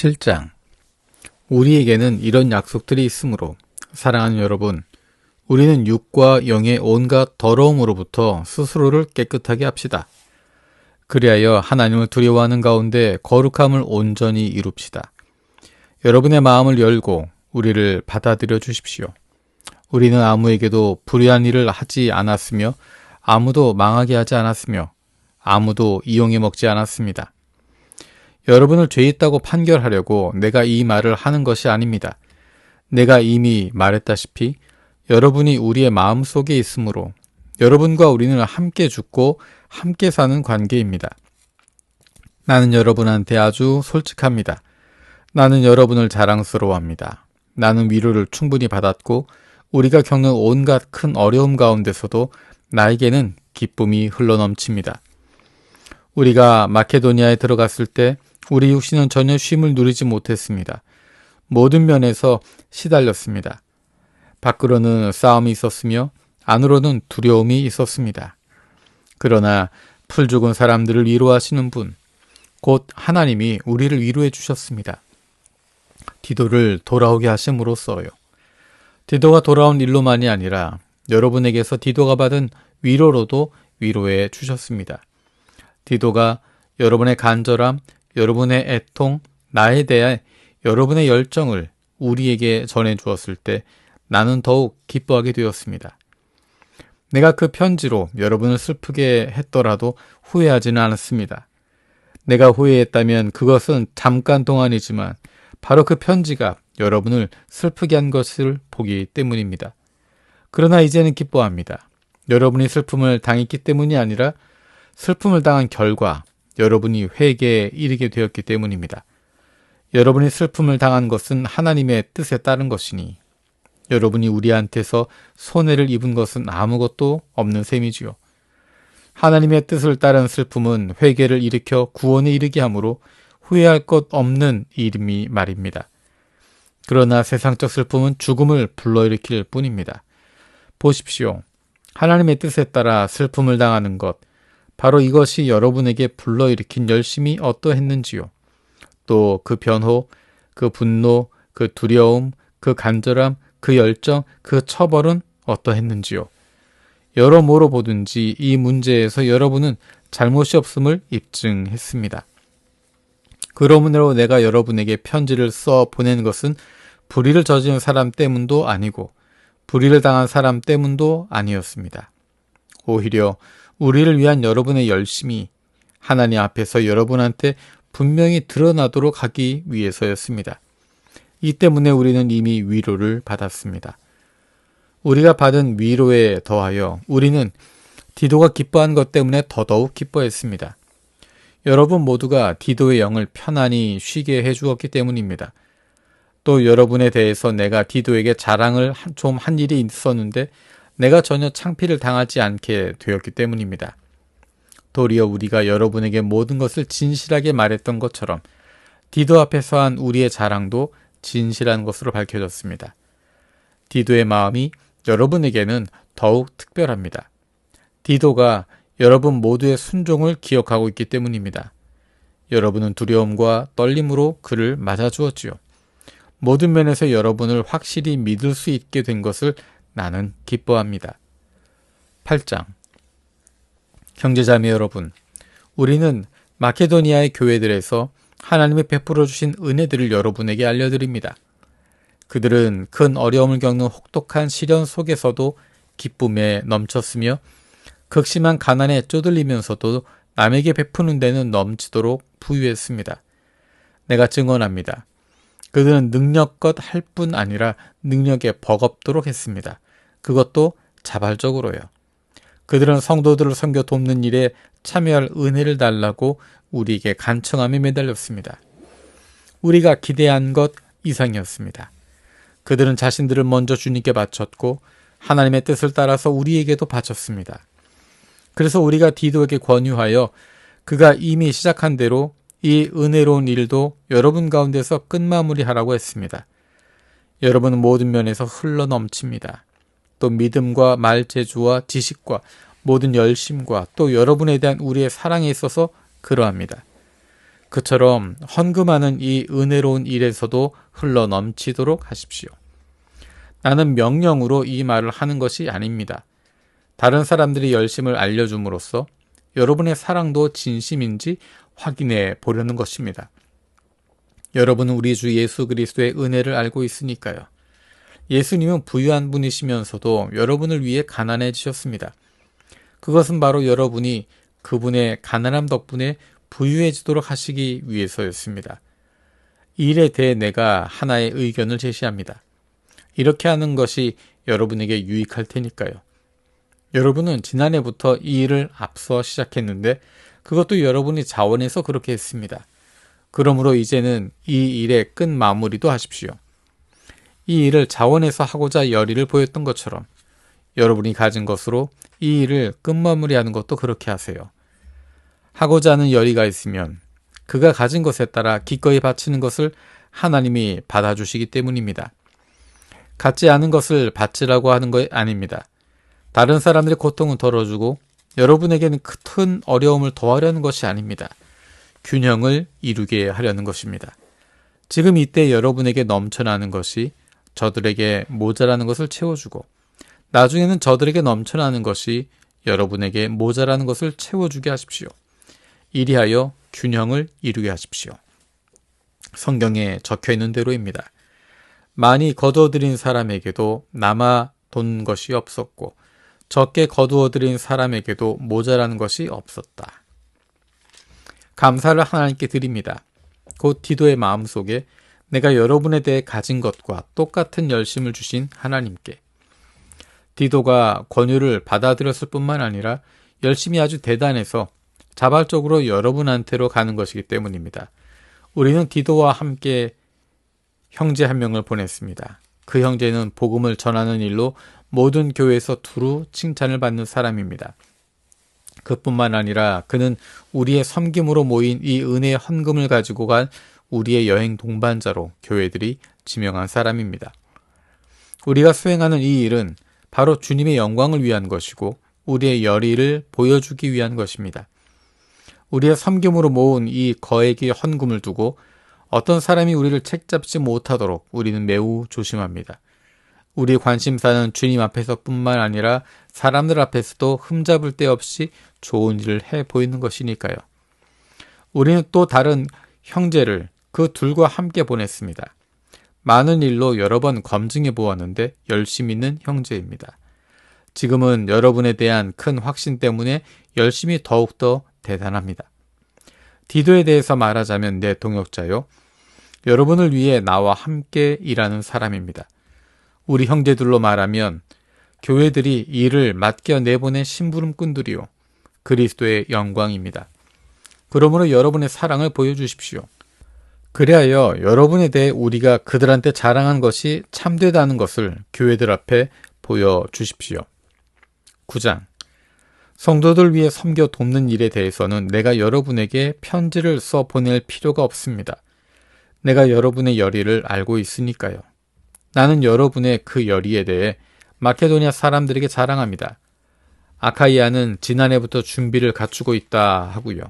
7장. 우리에게는 이런 약속들이 있으므로 사랑하는 여러분, 우리는 육과 영의 온갖 더러움으로부터 스스로를 깨끗하게 합시다. 그리하여 하나님을 두려워하는 가운데 거룩함을 온전히 이룹시다. 여러분의 마음을 열고 우리를 받아들여 주십시오. 우리는 아무에게도 불의한 일을 하지 않았으며 아무도 망하게 하지 않았으며 아무도 이용해 먹지 않았습니다. 여러분을 죄 있다고 판결하려고 내가 이 말을 하는 것이 아닙니다. 내가 이미 말했다시피 여러분이 우리의 마음속에 있으므로 여러분과 우리는 함께 죽고 함께 사는 관계입니다. 나는 여러분한테 아주 솔직합니다. 나는 여러분을 자랑스러워합니다. 나는 위로를 충분히 받았고 우리가 겪는 온갖 큰 어려움 가운데서도 나에게는 기쁨이 흘러넘칩니다. 우리가 마케도니아에 들어갔을 때 우리 육신은 전혀 쉼을 누리지 못했습니다. 모든 면에서 시달렸습니다. 밖으로는 싸움이 있었으며 안으로는 두려움이 있었습니다. 그러나 풀 죽은 사람들을 위로하시는 분, 곧 하나님이 우리를 위로해 주셨습니다. 디도를 돌아오게 하심으로써요. 디도가 돌아온 일로만이 아니라 여러분에게서 디도가 받은 위로로도 위로해 주셨습니다. 디도가 여러분의 간절함, 여러분의 애통, 나에 대한 여러분의 열정을 우리에게 전해 주었을 때 나는 더욱 기뻐하게 되었습니다. 내가 그 편지로 여러분을 슬프게 했더라도 후회하지는 않았습니다. 내가 후회했다면 그것은 잠깐 동안이지만 바로 그 편지가 여러분을 슬프게 한 것을 보기 때문입니다. 그러나 이제는 기뻐합니다. 여러분이 슬픔을 당했기 때문이 아니라 슬픔을 당한 결과 여러분이 회개에 이르게 되었기 때문입니다. 여러분이 슬픔을 당한 것은 하나님의 뜻에 따른 것이니 여러분이 우리한테서 손해를 입은 것은 아무것도 없는 셈이지요. 하나님의 뜻을 따른 슬픔은 회개를 일으켜 구원에 이르게 하므로 후회할 것 없는 일임이 말입니다. 그러나 세상적 슬픔은 죽음을 불러일으킬 뿐입니다. 보십시오. 하나님의 뜻에 따라 슬픔을 당하는 것, 바로 이것이 여러분에게 불러일으킨 열심이 어떠했는지요. 또 그 변호, 그 분노, 그 두려움, 그 간절함, 그 열정, 그 처벌은 어떠했는지요. 여러모로 보든지 이 문제에서 여러분은 잘못이 없음을 입증했습니다. 그러므로 내가 여러분에게 편지를 써 보낸 것은 불의를 저지른 사람 때문도 아니고 불의를 당한 사람 때문도 아니었습니다. 오히려 우리를 위한 여러분의 열심이 하나님 앞에서 여러분한테 분명히 드러나도록 하기 위해서였습니다. 이 때문에 우리는 이미 위로를 받았습니다. 우리가 받은 위로에 더하여 우리는 디도가 기뻐한 것 때문에 더더욱 기뻐했습니다. 여러분 모두가 디도의 영을 편안히 쉬게 해주었기 때문입니다. 또 여러분에 대해서 내가 디도에게 자랑을 좀 한 일이 있었는데 내가 전혀 창피를 당하지 않게 되었기 때문입니다. 도리어 우리가 여러분에게 모든 것을 진실하게 말했던 것처럼 디도 앞에서 한 우리의 자랑도 진실한 것으로 밝혀졌습니다. 디도의 마음이 여러분에게는 더욱 특별합니다. 디도가 여러분 모두의 순종을 기억하고 있기 때문입니다. 여러분은 두려움과 떨림으로 그를 맞아주었지요. 모든 면에서 여러분을 확실히 믿을 수 있게 된 것을 나는 기뻐합니다. 8장. 형제자매 여러분, 우리는 마케도니아의 교회들에서 하나님이 베풀어 주신 은혜들을 여러분에게 알려드립니다. 그들은 큰 어려움을 겪는 혹독한 시련 속에서도 기쁨에 넘쳤으며 극심한 가난에 쪼들리면서도 남에게 베푸는 데는 넘치도록 부유했습니다. 내가 증언합니다. 그들은 능력껏 할 뿐 아니라 능력에 버겁도록 했습니다. 그것도 자발적으로요. 그들은 성도들을 섬겨 돕는 일에 참여할 은혜를 달라고 우리에게 간청함에 매달렸습니다. 우리가 기대한 것 이상이었습니다. 그들은 자신들을 먼저 주님께 바쳤고 하나님의 뜻을 따라서 우리에게도 바쳤습니다. 그래서 우리가 디도에게 권유하여 그가 이미 시작한 대로 이 은혜로운 일도 여러분 가운데서 끝마무리하라고 했습니다. 여러분은 모든 면에서 흘러넘칩니다. 또 믿음과 말재주와 지식과 모든 열심과 또 여러분에 대한 우리의 사랑에 있어서 그러합니다. 그처럼 헌금하는 이 은혜로운 일에서도 흘러 넘치도록 하십시오. 나는 명령으로 이 말을 하는 것이 아닙니다. 다른 사람들이 열심을 알려줌으로써 여러분의 사랑도 진심인지 확인해 보려는 것입니다. 여러분은 우리 주 예수 그리스도의 은혜를 알고 있으니까요. 예수님은 부유한 분이시면서도 여러분을 위해 가난해지셨습니다. 그것은 바로 여러분이 그분의 가난함 덕분에 부유해지도록 하시기 위해서였습니다. 이 일에 대해 내가 하나의 의견을 제시합니다. 이렇게 하는 것이 여러분에게 유익할 테니까요. 여러분은 지난해부터 이 일을 앞서 시작했는데 그것도 여러분이 자원해서 그렇게 했습니다. 그러므로 이제는 이 일의 끝 마무리도 하십시오. 이 일을 자원해서 하고자 열의를 보였던 것처럼 여러분이 가진 것으로 이 일을 끝 마무리하는 것도 그렇게 하세요. 하고자 하는 열의가 있으면 그가 가진 것에 따라 기꺼이 바치는 것을 하나님이 받아주시기 때문입니다. 갖지 않은 것을 바치라고 하는 것 아닙니다. 다른 사람들의 고통은 덜어주고 여러분에게는 큰 어려움을 더하려는 것이 아닙니다. 균형을 이루게 하려는 것입니다. 지금 이때 여러분에게 넘쳐나는 것이 저들에게 모자라는 것을 채워주고 나중에는 저들에게 넘쳐나는 것이 여러분에게 모자라는 것을 채워주게 하십시오. 이리하여 균형을 이루게 하십시오. 성경에 적혀있는 대로입니다. 많이 거두어들인 사람에게도 남아돈 것이 없었고 적게 거두어들인 사람에게도 모자라는 것이 없었다. 감사를 하나님께 드립니다. 곧 디도의 마음속에 내가 여러분에 대해 가진 것과 똑같은 열심을 주신 하나님께. 디도가 권유를 받아들였을 뿐만 아니라 열심히 아주 대단해서 자발적으로 여러분한테로 가는 것이기 때문입니다. 우리는 디도와 함께 형제 한 명을 보냈습니다. 그 형제는 복음을 전하는 일로 모든 교회에서 두루 칭찬을 받는 사람입니다. 그뿐만 아니라 그는 우리의 섬김으로 모인 이 은혜의 헌금을 가지고 간 우리의 여행 동반자로 교회들이 지명한 사람입니다. 우리가 수행하는 이 일은 바로 주님의 영광을 위한 것이고 우리의 열의를 보여주기 위한 것입니다. 우리의 섬김으로 모은 이 거액의 헌금을 두고 어떤 사람이 우리를 책잡지 못하도록 우리는 매우 조심합니다. 우리 관심사는 주님 앞에서뿐만 아니라 사람들 앞에서도 흠잡을 데 없이 좋은 일을 해 보이는 것이니까요. 우리는 또 다른 형제를 그 둘과 함께 보냈습니다. 많은 일로 여러 번 검증해 보았는데 열심히 있는 형제입니다. 지금은 여러분에 대한 큰 확신 때문에 열심히 더욱더 대단합니다. 디도에 대해서 말하자면 내 동역자요. 여러분을 위해 나와 함께 일하는 사람입니다. 우리 형제들로 말하면 교회들이 이를 맡겨 내보낸 심부름꾼들이요. 그리스도의 영광입니다. 그러므로 여러분의 사랑을 보여주십시오. 그리하여 여러분에 대해 우리가 그들한테 자랑한 것이 참되다는 것을 교회들 앞에 보여주십시오. 9장. 성도들 위해 섬겨 돕는 일에 대해서는 내가 여러분에게 편지를 써 보낼 필요가 없습니다. 내가 여러분의 열의를 알고 있으니까요. 나는 여러분의 그 열의에 대해 마케도니아 사람들에게 자랑합니다. 아카이아는 지난해부터 준비를 갖추고 있다 하고요.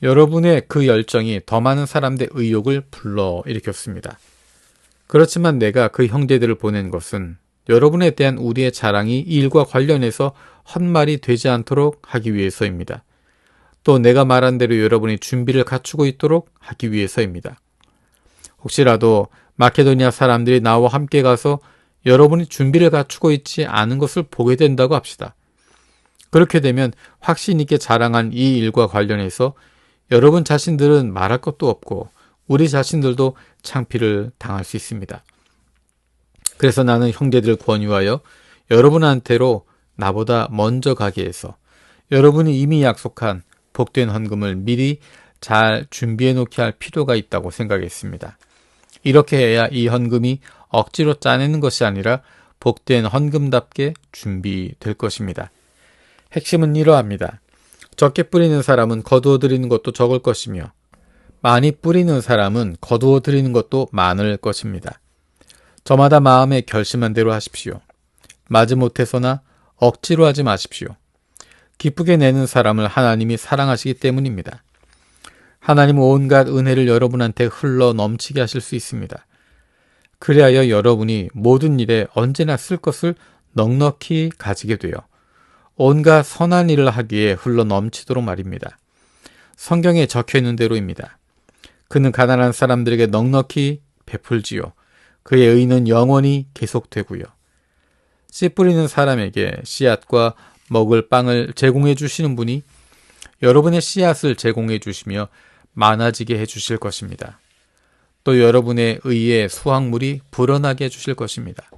여러분의 그 열정이 더 많은 사람들의 의욕을 불러일으켰습니다. 그렇지만 내가 그 형제들을 보낸 것은 여러분에 대한 우리의 자랑이 이 일과 관련해서 헛말이 되지 않도록 하기 위해서입니다. 또 내가 말한 대로 여러분이 준비를 갖추고 있도록 하기 위해서입니다. 혹시라도 마케도니아 사람들이 나와 함께 가서 여러분이 준비를 갖추고 있지 않은 것을 보게 된다고 합시다. 그렇게 되면 확신 있게 자랑한 이 일과 관련해서 여러분 자신들은 말할 것도 없고 우리 자신들도 창피를 당할 수 있습니다. 그래서 나는 형제들 권유하여 여러분한테로 나보다 먼저 가게 해서 여러분이 이미 약속한 복된 헌금을 미리 잘 준비해 놓게 할 필요가 있다고 생각했습니다. 이렇게 해야 이 헌금이 억지로 짜내는 것이 아니라 복된 헌금답게 준비될 것입니다. 핵심은 이러합니다. 적게 뿌리는 사람은 거두어 드리는 것도 적을 것이며 많이 뿌리는 사람은 거두어 드리는 것도 많을 것입니다. 저마다 마음에 결심한 대로 하십시오. 마지못해서나 억지로 하지 마십시오. 기쁘게 내는 사람을 하나님이 사랑하시기 때문입니다. 하나님은 온갖 은혜를 여러분한테 흘러 넘치게 하실 수 있습니다. 그리하여 여러분이 모든 일에 언제나 쓸 것을 넉넉히 가지게 되어 온갖 선한 일을 하기에 흘러 넘치도록 말입니다. 성경에 적혀 있는 대로입니다. 그는 가난한 사람들에게 넉넉히 베풀지요. 그의 의는 영원히 계속되고요. 씨 뿌리는 사람에게 씨앗과 먹을 빵을 제공해 주시는 분이 여러분의 씨앗을 제공해 주시며 많아지게 해 주실 것입니다. 또 여러분의 의에 수확물이 불어나게 해 주실 것입니다.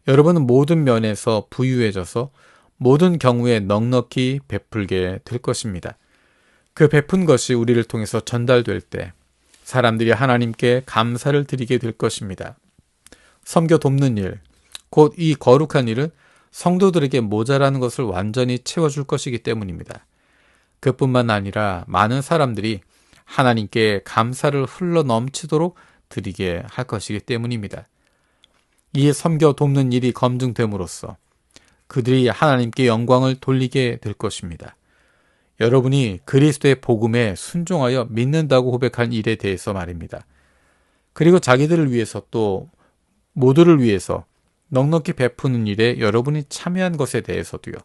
여러분은 모든 면에서 부유해져서 모든 경우에 넉넉히 베풀게 될 것입니다. 그 베푼 것이 우리를 통해서 전달될 때 사람들이 하나님께 감사를 드리게 될 것입니다. 섬겨 돕는 일, 곧 이 거룩한 일은 성도들에게 모자라는 것을 완전히 채워줄 것이기 때문입니다. 그뿐만 아니라 많은 사람들이 하나님께 감사를 흘러 넘치도록 드리게 할 것이기 때문입니다. 이 섬겨 돕는 일이 검증됨으로써 그들이 하나님께 영광을 돌리게 될 것입니다. 여러분이 그리스도의 복음에 순종하여 믿는다고 고백한 일에 대해서 말입니다. 그리고 자기들을 위해서 또 모두를 위해서 넉넉히 베푸는 일에 여러분이 참여한 것에 대해서도요.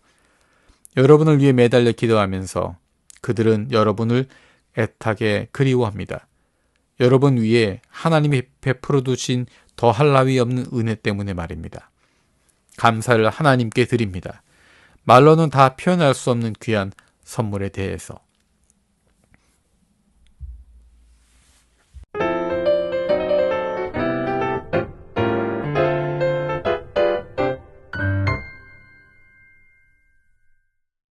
여러분을 위해 매달려 기도하면서 그들은 여러분을 애타게 그리워합니다. 여러분 위에 하나님이 베풀어 두신 더할 나위 없는 은혜 때문에 말입니다. 감사를 하나님께 드립니다. 말로는 다 표현할 수 없는 귀한 선물에 대해서.